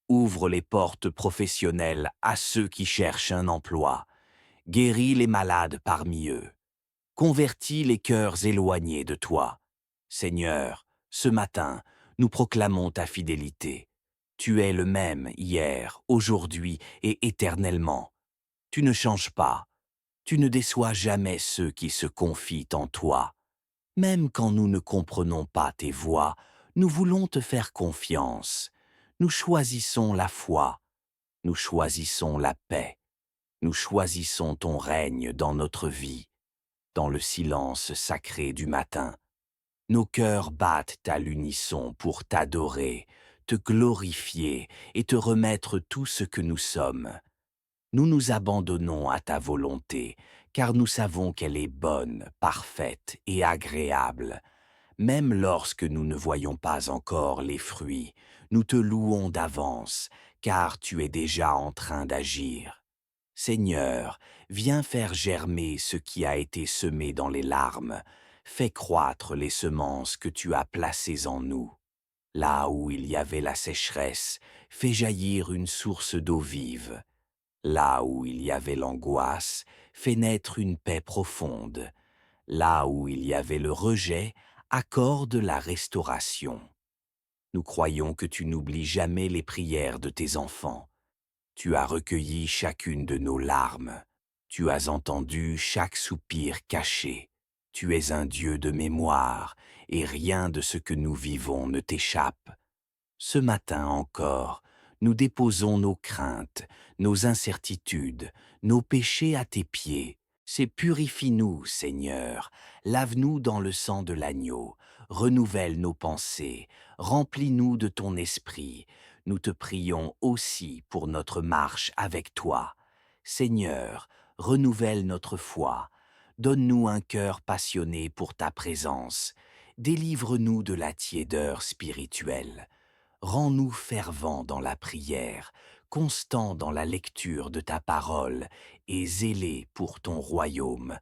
Ouvre les portes professionnelles à ceux qui cherchent un emploi. Guéris les malades parmi eux. Convertis les cœurs éloignés de toi. Seigneur, ce matin, nous proclamons ta fidélité. Tu es le même hier, aujourd'hui et éternellement. Tu ne changes pas. Tu ne déçois jamais ceux qui se confient en toi. Même quand nous ne comprenons pas tes voies, nous voulons te faire confiance. Nous choisissons la foi. Nous choisissons la paix. Nous choisissons ton règne dans notre vie, dans le silence sacré du matin. Nos cœurs battent à l'unisson pour t'adorer, te glorifier et te remettre tout ce que nous sommes. Nous nous abandonnons à ta volonté, car nous savons qu'elle est bonne, parfaite et agréable. Même lorsque nous ne voyons pas encore les fruits, nous te louons d'avance, car tu es déjà en train d'agir. Seigneur, viens faire germer ce qui a été semé dans les larmes. Fais croître les semences que tu as placées en nous. Là où il y avait la sécheresse, fais jaillir une source d'eau vive. Là où il y avait l'angoisse, fais naître une paix profonde. Là où il y avait le rejet, accorde la restauration. Nous croyons que tu n'oublies jamais les prières de tes enfants. Tu as recueilli chacune de nos larmes. Tu as entendu chaque soupir caché. Tu es un Dieu de mémoire, et rien de ce que nous vivons ne t'échappe. Ce matin encore, nous déposons nos craintes, nos incertitudes, nos péchés à tes pieds. C'est purifie-nous, Seigneur, lave-nous dans le sang de l'agneau, renouvelle nos pensées, remplis-nous de ton esprit. Nous te prions aussi pour notre marche avec toi. Seigneur, renouvelle notre foi, donne-nous un cœur passionné pour ta présence, délivre-nous de la tiédeur spirituelle. Rends-nous fervents dans la prière, constants dans la lecture de ta parole et zélés pour ton royaume.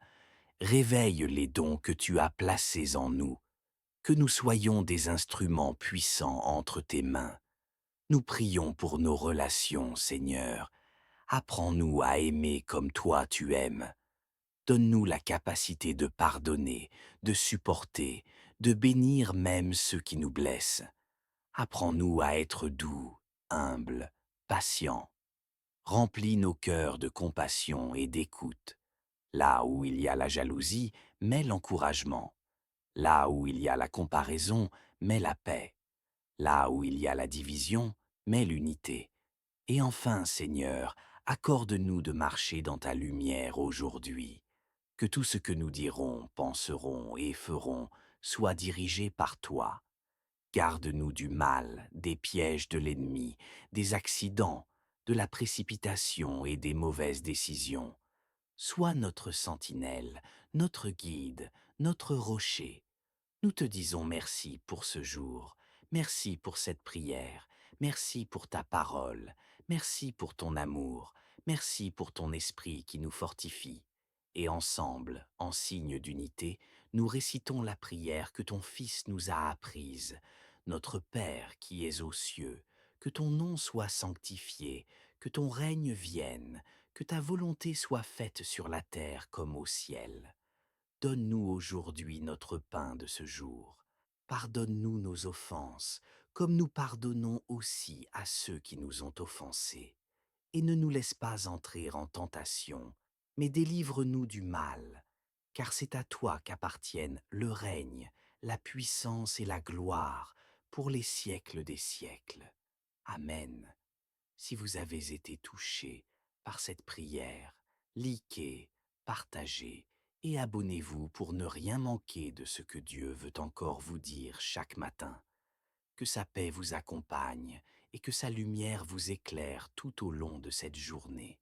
Réveille les dons que tu as placés en nous. Que nous soyons des instruments puissants entre tes mains. Nous prions pour nos relations, Seigneur. Apprends-nous à aimer comme toi tu aimes. Donne-nous la capacité de pardonner, de supporter, de bénir même ceux qui nous blessent. Apprends-nous à être doux, humbles, patients. Remplis nos cœurs de compassion et d'écoute. Là où il y a la jalousie, mets l'encouragement. Là où il y a la comparaison, mets la paix. Là où il y a la division, mets l'unité. Et enfin, Seigneur, accorde-nous de marcher dans ta lumière aujourd'hui. Que tout ce que nous dirons, penserons et ferons soit dirigé par toi. Garde-nous du mal, des pièges de l'ennemi, des accidents, de la précipitation et des mauvaises décisions. Sois notre sentinelle, notre guide, notre rocher. Nous te disons merci pour ce jour, merci pour cette prière, merci pour ta parole, merci pour ton amour, merci pour ton esprit qui nous fortifie. Et ensemble, en signe d'unité, nous récitons la prière que ton Fils nous a apprise. Notre Père qui es aux cieux, que ton nom soit sanctifié, que ton règne vienne, que ta volonté soit faite sur la terre comme au ciel. Donne-nous aujourd'hui notre pain de ce jour. Pardonne-nous nos offenses, comme nous pardonnons aussi à ceux qui nous ont offensés. Et ne nous laisse pas entrer en tentation, mais délivre-nous du mal, car c'est à toi qu'appartiennent le règne, la puissance et la gloire pour les siècles des siècles. Amen. Si vous avez été touché par cette prière, likez, partagez et abonnez-vous pour ne rien manquer de ce que Dieu veut encore vous dire chaque matin. Que sa paix vous accompagne et que sa lumière vous éclaire tout au long de cette journée.